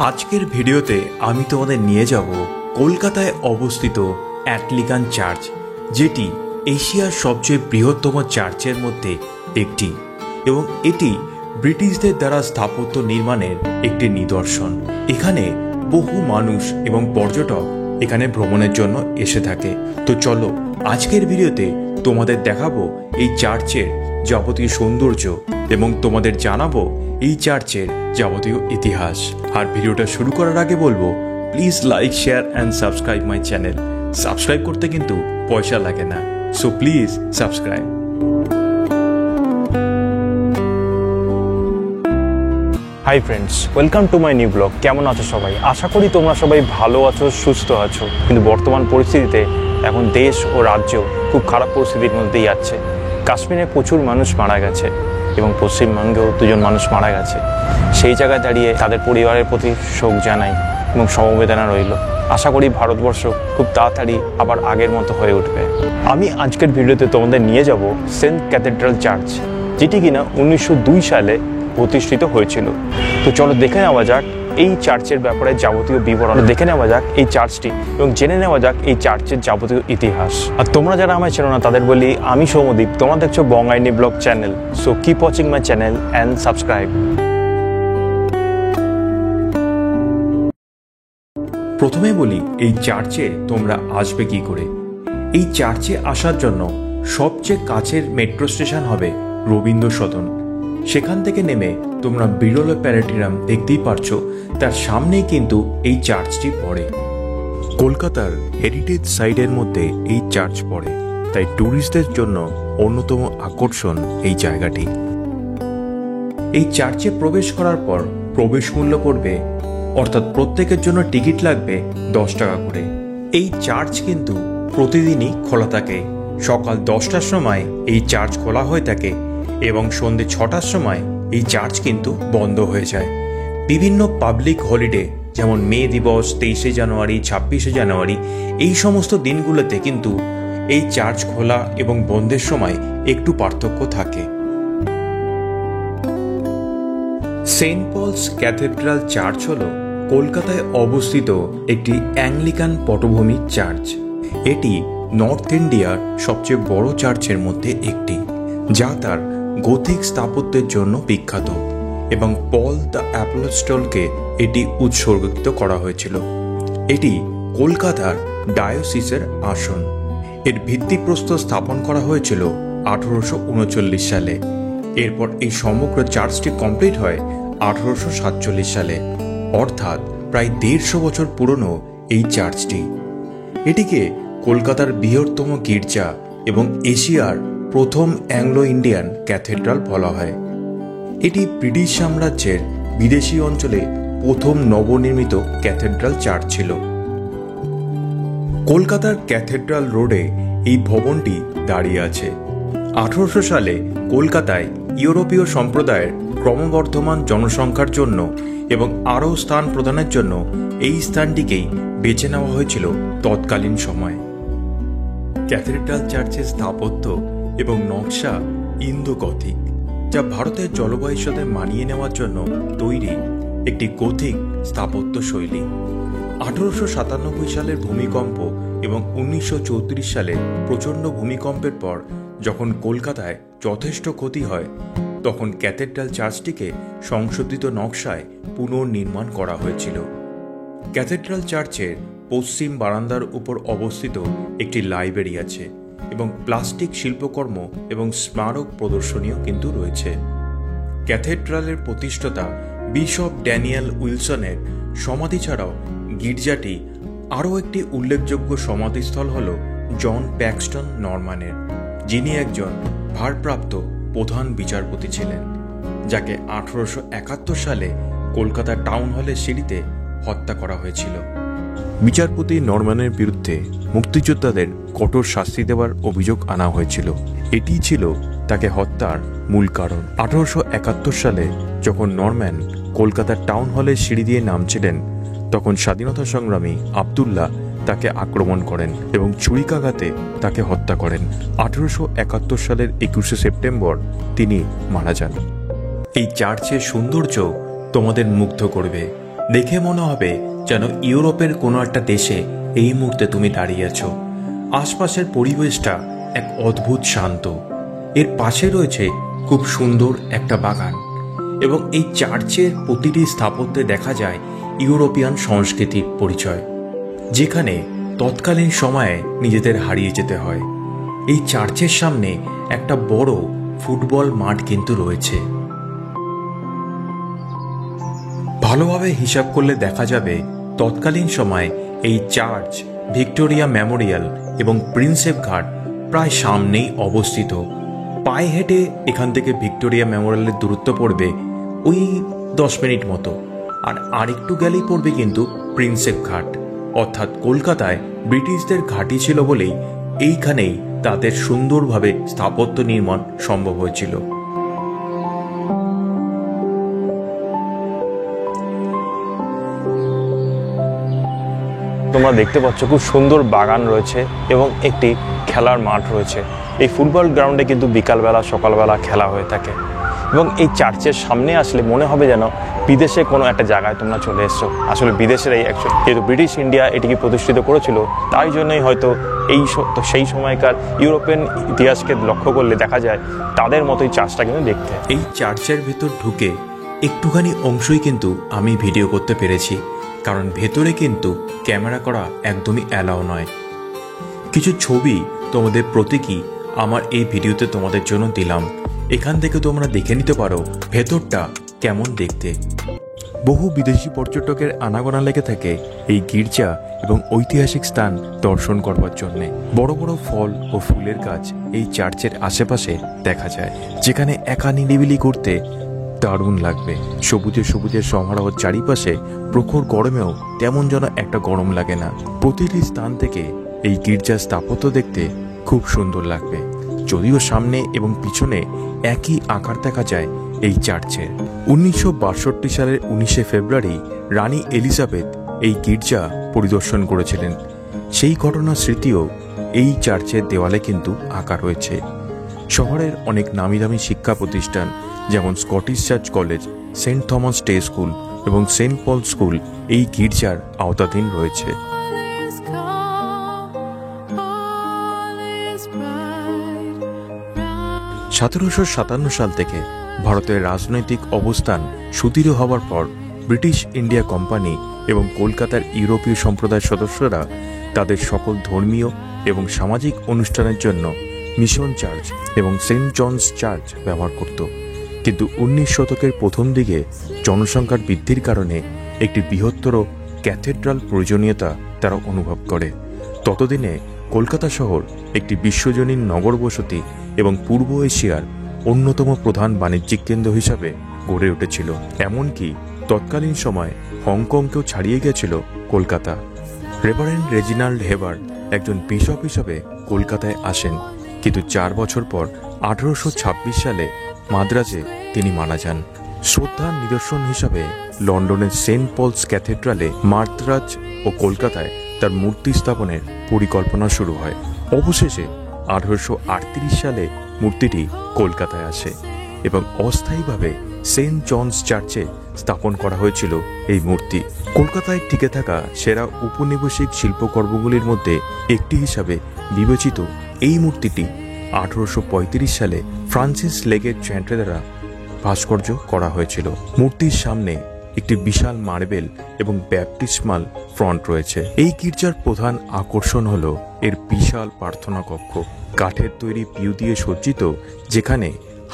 আজকের ভিডিওতে আমি তোমাদের নিয়ে যাব কলকাতায় অবস্থিত অ্যাংলিকান চার্চ, যেটি এশিয়ার সবচেয়ে বৃহত্তম চার্চের মধ্যে একটি এবং এটি ব্রিটিশদের দ্বারা স্থাপত্য নির্মাণের একটি নিদর্শন। এখানে বহু মানুষ এবং পর্যটক এখানে ভ্রমণের জন্য এসে থাকে। তো চলো আজকের ভিডিওতে তোমাদের দেখাবো এই চার্চের যাবতীয় সৌন্দর্য এবং তোমাদের জানাবো এই চার্চের যাবতীয় ইতিহাস। আর ভিডিওটা শুরু করার আগে বলবো, please like, share and subscribe my channel. Subscribe করতে কিন্তু পয়সা লাগে না, so please subscribe. Hi friends, welcome to my new blog. কেমন আছো সবাই? আশা করি তোমরা সবাই ভালো আছো, সুস্থ আছো। কিন্তু বর্তমান পরিস্থিতিতে এখন দেশ ও রাজ্য খুব খারাপ পরিস্থিতির মধ্যেই যাচ্ছে। কাশ্মীরে প্রচুর মানুষ মারা গেছে এবং পশ্চিমবঙ্গেও 2 জন মানুষ মারা গেছে। সেই জায়গায় দাঁড়িয়ে তাদের পরিবারের প্রতি শোক জানাই এবং সমবেদনা রইল। আশা করি ভারতবর্ষ খুব তাড়াতাড়ি আবার আগের মতো হয়ে উঠবে। আমি আজকের ভিডিওতে তোমাদের নিয়ে যাব সেন্ট ক্যাথেড্রাল চার্চ, যেটি কিনা 1902 সালে প্রতিষ্ঠিত হয়েছিল। তো চলো দেখে নেওয়া যাক এই চার্চের ব্যাপারে যাবতীয় বিবরণ, দেখে নেওয়া যাক এই চার্চটি এবং জেনে নেওয়া যাক এই চার্চের যাবতীয় ইতিহাস। আর তোমরা যারা আমায় চেনো না তাদের বলি, আমি সৌমদীপ, তোমরা দেখছো বঙ্গাইনি blog channel. So keep watching my channel and subscribe. প্রথমে বলি, এই চার্চে তোমরা আসবে কি করে। এই চার্চে আসার জন্য সবচেয়ে কাছের মেট্রো স্টেশন হবে রবীন্দ্র সদন। সেখান থেকে নেমে তোমরা বিরলা প্যারেটেরিয়াম দেখতেই পারছো, তার সামনেই কিন্তু এই চার্চটি পড়ে। কলকাতার হেরিটেজ সাইটের মধ্যে এই চার্চ পড়ে, তাই ট্যুরিস্টদের জন্য অন্যতম আকর্ষণ এই জায়গাটি। এই চার্চে প্রবেশ করার পর প্রবেশ মূল্য পড়বে, অর্থাৎ প্রত্যেকের জন্য টিকিট লাগবে 10 টাকা করে। এই চার্চ কিন্তু প্রতিদিনই খোলা থাকে। সকাল 10টার সময় এই চার্চ খোলা হয়ে থাকে এবং সন্ধ্যে 6টার সময় এই চার্চ কিন্তু বন্ধ হয়ে যায়। বিভিন্ন পাবলিক হলিডে যেমন মে দিবস, 23শে জানুয়ারি, 26শে জানুয়ারি, এই সমস্ত দিনগুলোতে কিন্তু এই চার্চ খোলা এবং বন্ধের সময় একটু পার্থক্য থাকে। সেন্ট পলস ক্যাথেড্রাল চার্চ হল কলকাতায় অবস্থিত একটি অ্যাংলিকান পটভূমি চার্চ। এটি নর্থ ইন্ডিয়ার সবচেয়ে বড় চার্চের মধ্যে একটি, যা তার গথিক স্থাপত্যের জন্য বিখ্যাত এবং পল দ্য অ্যাপোস্টলকে এটি উৎসর্গিত করা হয়েছিল। এটি কলকাতার ডায়োসিসের আসন। এর ভিত্তিপ্রস্তর স্থাপন করা হয়েছিল 1839 সালে। এরপর এই সমগ্র চার্চটি কমপ্লিট হয় 1847 সালে, অর্থাৎ প্রায় 150 বছর পুরনো এই চার্চটি। এটিকে কলকাতার বৃহত্তম গির্জা এবং এশিয়ার প্রথম অ্যাংলো ইন্ডিয়ান ক্যাথেড্রাল বলা হয়। এটি ব্রিটিশ সাম্রাজ্যের বিদেশি অঞ্চলে প্রথম নবনির্মিত ক্যাথেড্রাল চার্চ ছিল। কলকাতার ক্যাথেড্রাল রোডে এই ভবনটি দাঁড়িয়ে আছে। 1800 সালে কলকাতায় ইউরোপীয় সম্প্রদায়ের ক্রমবর্ধমান জনসংখ্যার জন্য এবং আরও স্থান প্রদানের জন্য এই স্থানটিকেই বেছে নেওয়া হয়েছিল তৎকালীন সময়। ক্যাথেড্রাল চার্চের স্থাপত্য এবং নকশা ইন্দো গথিক, যা ভারতের জলবায়ুর সাথে মানিয়ে নেওয়ার জন্য তৈরি একটি গথিক স্থাপত্য শৈলী। 1897 সালের ভূমিকম্প এবং 1934 সালে প্রচণ্ড ভূমিকম্পের পর যখন কলকাতায় যথেষ্ট ক্ষতি হয়, তখন ক্যাথেড্রাল চার্চটিকে সংশোধিত নকশায় পুনর্নির্মাণ করা হয়েছিল। ক্যাথেড্রাল চার্চের পশ্চিম বারান্দার উপর অবস্থিত একটি লাইব্রেরি আছে এবং প্লাস্টিক শিল্পকর্ম এবং স্মারক প্রদর্শনীও কিন্তু রয়েছে। ক্যাথেড্রালের প্রতিষ্ঠাতা বিশপ ড্যানিয়েল উইলসনের সমাধি ছাড়াও গির্জাটি আরও একটি উল্লেখযোগ্য সমাধিস্থল হল জন প্যাক্সটন নরম্যানের, যিনি একজন ভারপ্রাপ্ত প্রধান বিচারপতি ছিলেন, যাকে 1871 সালে কলকাতা টাউন হলের সিঁড়িতে হত্যা করা হয়েছিল। বিচারপতি নরম্যানের বিরুদ্ধে মুক্তিযোদ্ধাদের কঠোর শাস্তি দেওয়ার অভিযোগ আনা হয়েছিল। এটি ছিল তাকে হত্যার মূল কারণ। 1871 সালে যখন নরম্যান কলকাতার টাউন হলের সিঁড়ি দিয়ে নামছিলেন, তখন স্বাধীনতা সংগ্রামী আবদুল্লাহ তাকে আক্রমণ করেন এবং ছুরিকাঘাতে তাকে হত্যা করেন। 1871 সালের 21শে সেপ্টেম্বর তিনি মারা যান। এই চার্চের সৌন্দর্য তোমাদের মুগ্ধ করবে। দেখে মনে হবে যেন ইউরোপের কোনো একটা দেশে এই মুহূর্তে তুমি দাঁড়িয়ে আছো। আশপাশের পরিবেশটা এক অদ্ভুত শান্ত। এর পাশে রয়েছে খুব সুন্দর একটা বাগান এবং এই চার্চের প্রতিটি স্থাপত্যে দেখা যায় ইউরোপিয়ান সংস্কৃতির পরিচয়, যেখানে তৎকালীন সময়ে নিজেদের হারিয়ে যেতে হয়। এই চার্চের সামনে একটা বড় ফুটবল মাঠ কিন্তু রয়েছে। ভালোভাবে হিসাব করলে দেখা যাবে তৎকালীন সময়ে এই চার্চ, ভিক্টোরিয়া মেমোরিয়াল এবং প্রিন্সেপ ঘাট প্রায় সামনেই অবস্থিত। পায়ে হেঁটে এখান থেকে ভিক্টোরিয়া মেমোরিয়ালের দূরত্ব পড়বে ওই 10 মিনিট মতো, আর আরেকটু গেলেই পড়বে কিন্তু প্রিন্সেপ ঘাট। অর্থাৎ কলকাতায় ব্রিটিশদের ঘাঁটি ছিল বলেই এইখানেই তাদের সুন্দরভাবে স্থাপত্য নির্মাণ সম্ভব হয়েছিল। তোমরা দেখতে পাচ্ছ খুব সুন্দর বাগান রয়েছে এবং একটি খেলার মাঠ রয়েছে। এই ফুটবল গ্রাউন্ডে কিন্তু বিকালবেলা সকালবেলা খেলা হয়ে থাকে এবং এই চার্চের সামনে আসলে মনে হবে যেন বিদেশে কোনো একটা জায়গায় তোমরা চলে এসছো। আসলে বিদেশের এই অ্যাকচুয়ালি যেহেতু ব্রিটিশ ইন্ডিয়া এটিকে প্রতিষ্ঠিত করেছিল, তাই জন্যই হয়তো সেই সময়কার ইউরোপিয়ান ইতিহাসকে লক্ষ্য করলে দেখা যায় তাদের মতোই চার্চটা কিন্তু দেখতে। এই চার্চের ভেতর ঢুকে একটুখানি অংশই কিন্তু আমি ভিডিও করতে পেরেছি, কারণ ভেতরে কিন্তু ক্যামেরা করা একদমই অ্যালাউ নয়। কিছু ছবি তোমাদের প্রতীকী আমার এই ভিডিওতে তোমাদের জন্য দিলাম, এখান থেকে তোমরা দেখে নিতে পারো ভেতরটা কেমন দেখতে। বহু বিদেশি পর্যটকের আনাগোনা লেগে থাকে এই গির্জা এবং ঐতিহাসিক স্থান দর্শন করবার জন্যে। বড় বড় ফল ও ফুলের গাছ এই চার্চের আশেপাশে দেখা যায়, যেখানে একা নিরিবিলি করতে দারুণ লাগবে। সবুজে সবুজের সমারোহ চারিপাশে, প্রখর গরমেও তেমন যেন একটা গরম লাগে না। প্রতিটি স্থান থেকে এই গির্জার স্থাপত্য দেখতে খুব সুন্দর লাগবে, যদিও সামনে এবং পিছনে একই আকার দেখা যায় এই চার্চের। 1962 সালের 19শে ফেব্রুয়ারি রানী এলিজাবেথ এই গির্জা পরিদর্শন করেছিলেন। সেই ঘটনার স্মৃতিও এই চার্চের দেওয়ালে কিন্তু আঁকা রয়েছে। শহরের অনেক নামি দামি শিক্ষা প্রতিষ্ঠান যেমন Scottish Church College, Saint Thomas Day School এবং সেন্ট পল স্কুল এই গির্জার আওতাধীন রয়েছে। 1757 সাল থেকে ভারতের রাজনৈতিক অবস্থান সুদৃঢ় হওয়ার পর ব্রিটিশ ইন্ডিয়া কোম্পানি এবং কলকাতার ইউরোপীয় সম্প্রদায়ের সদস্যরা তাদের সকল ধর্মীয় এবং সামাজিক অনুষ্ঠানের জন্য মিশন চার্চ এবং সেন্ট জনস চার্চ ব্যবহার করত। কিন্তু 19 শতকের প্রথম দিকে জনসংখ্যার বৃদ্ধির কারণে একটি বৃহত্তর ক্যাথেড্রাল প্রয়োজনীয়তা তারা অনুভব করে। ততদিনে কলকাতা শহর একটি বিশ্বজনীন নগর বসতি এবং পূর্ব এশিয়ার অন্যতম প্রধান বাণিজ্যিক কেন্দ্র হিসাবে গড়ে উঠেছিল। এমনকি তৎকালীন সময়ে হংকংকেও ছাড়িয়ে গেছিল কলকাতা। রেভারেন্ড রেজিনাল্ড হেবার একজন বিশপ হিসাবে কলকাতায় আসেন, কিন্তু 4 বছর পর 1826 সালে মাদ্রাজে তিনি মারা যান। শ্রদ্ধার নিদর্শন হিসাবে লন্ডনের সেন্ট পলস ক্যাথেড্রালে মাদ্রাজ ও কলকাতায় তার মূর্তি স্থাপনের পরিকল্পনা শুরু হয়। অবশেষে 1838 সালে মূর্তিটি কলকাতায় আসে এবং অস্থায়ীভাবে সেন্ট জনস চার্চে স্থাপন করা হয়েছিল এই মূর্তি। কলকাতায় টিকে থাকা সেরা উপনিবেশিক শিল্পকর্মগুলির মধ্যে একটি হিসাবে বিবেচিত এই মূর্তিটি 1835 সালে ফ্রান্সিস লেগেট চ্যান্ট্রে দ্বারা ভাস্কর্য করা হয়েছিল। মূর্তির সামনে একটি বিশাল মার্বেল এবং ব্যাপটিস্মাল ফ্রন্ট রয়েছে। এই গির্জার প্রধান আকর্ষণ হল এর বিশাল প্রার্থনা কক্ষ, কাঠের তৈরি পিউ দিয়ে সজ্জিত, যেখানে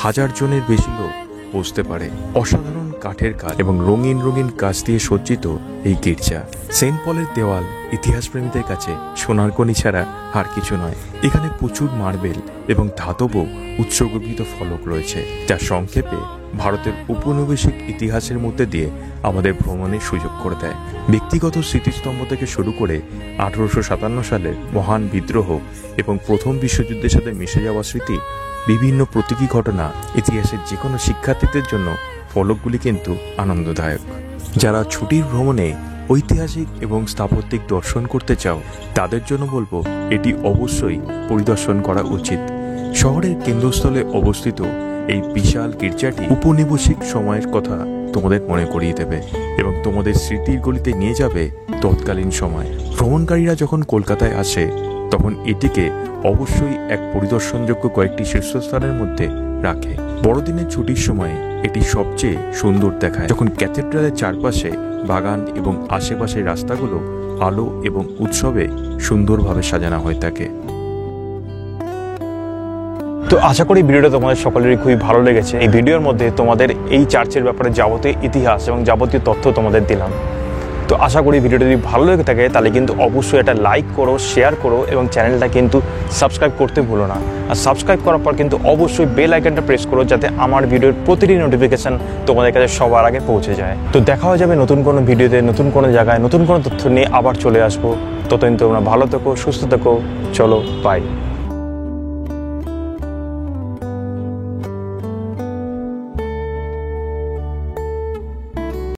1000 জনের বেশি লোক বসতে পারে। অসাধারণ কাঠের কাজ এবং রঙিন রঙিন কাজ দিয়ে সজ্জিত এই গির্জা। সেন্ট পলের দেওয়াল ইতিহাসপ্রেমীদের কাছে সোনার খনি ছাড়া আর কিছু নয়। এখানে প্রচুর মার্বেল এবং ধাতব উৎসর্গীকৃত ফলক রয়েছে, যা সংক্ষেপে ভারতের উপনিবেশিক ইতিহাসের মধ্যে দিয়ে আমাদের ভ্রমণের সুযোগ করে দেয়। ব্যক্তিগত স্মৃতিস্তম্ভ থেকে শুরু করে 1857 সালের মহান বিদ্রোহ এবং প্রথম বিশ্বযুদ্ধের সাথে মিশে যাওয়া স্মৃতি, বিভিন্ন প্রতীকী ঘটনা, ইতিহাসের যে কোনো শিক্ষার্থীদের জন্য ফলকগুলি কিন্তু আনন্দদায়ক। যারা ছুটির ভ্রমণে ঐতিহাসিক এবং স্থাপত্যিক দর্শন করতে চাও, তাদের জন্য বলবো এটি অবশ্যই পরিদর্শন করা উচিত। শহরের কেন্দ্রস্থলে অবস্থিত এই বিশাল গির্জাটি উপনিবেশিক সময়ের কথা তোমাদের মনে করিয়ে দেবে এবং তোমাদের স্মৃতির গলিতে নিয়ে যাবে তৎকালীন সময়। ভ্রমণকারীরা যখন কলকাতায় আসে তখন এটিকে অবশ্যই এক পরিদর্শনযোগ্য কয়েকটি শীর্ষস্থানের মধ্যে রাখে। বড়দিনের ছুটির সময় এটি সবচেয়ে সুন্দর দেখায়, যখন ক্যাথেড্রালের চারপাশে বাগান এবং আশেপাশের রাস্তাগুলো আলো এবং উৎসবে সুন্দরভাবে সাজানো হয়ে থাকে। তো আশা করি ভিডিওটা তোমাদের সকলেরই খুবই ভালো লেগেছে। এই ভিডিওর মধ্যে তোমাদের এই চার্চের ব্যাপারে যাবতীয় ইতিহাস এবং যাবতীয় তথ্য তোমাদের দিলাম। তো আশা করি ভিডিওটা যদি ভালো লেগে থাকে তাহলে কিন্তু অবশ্যই এটা লাইক করো, শেয়ার করো এবং চ্যানেলটা কিন্তু সাবস্ক্রাইব করতে ভুলো না। আর সাবস্ক্রাইব করার পর কিন্তু অবশ্যই বেল আইকনটা প্রেস করো, যাতে আমার ভিডিওর প্রতিটি নোটিফিকেশান তোমাদের কাছে সবার আগে পৌঁছে যায়। তো দেখা হয়ে যাবে নতুন কোনো ভিডিওতে, নতুন কোনো জায়গায়, নতুন কোনো তথ্য নিয়ে আবার চলে আসবো। ততদিন তোমরা ভালো থেকো, সুস্থ থেকো। চলো, বাই।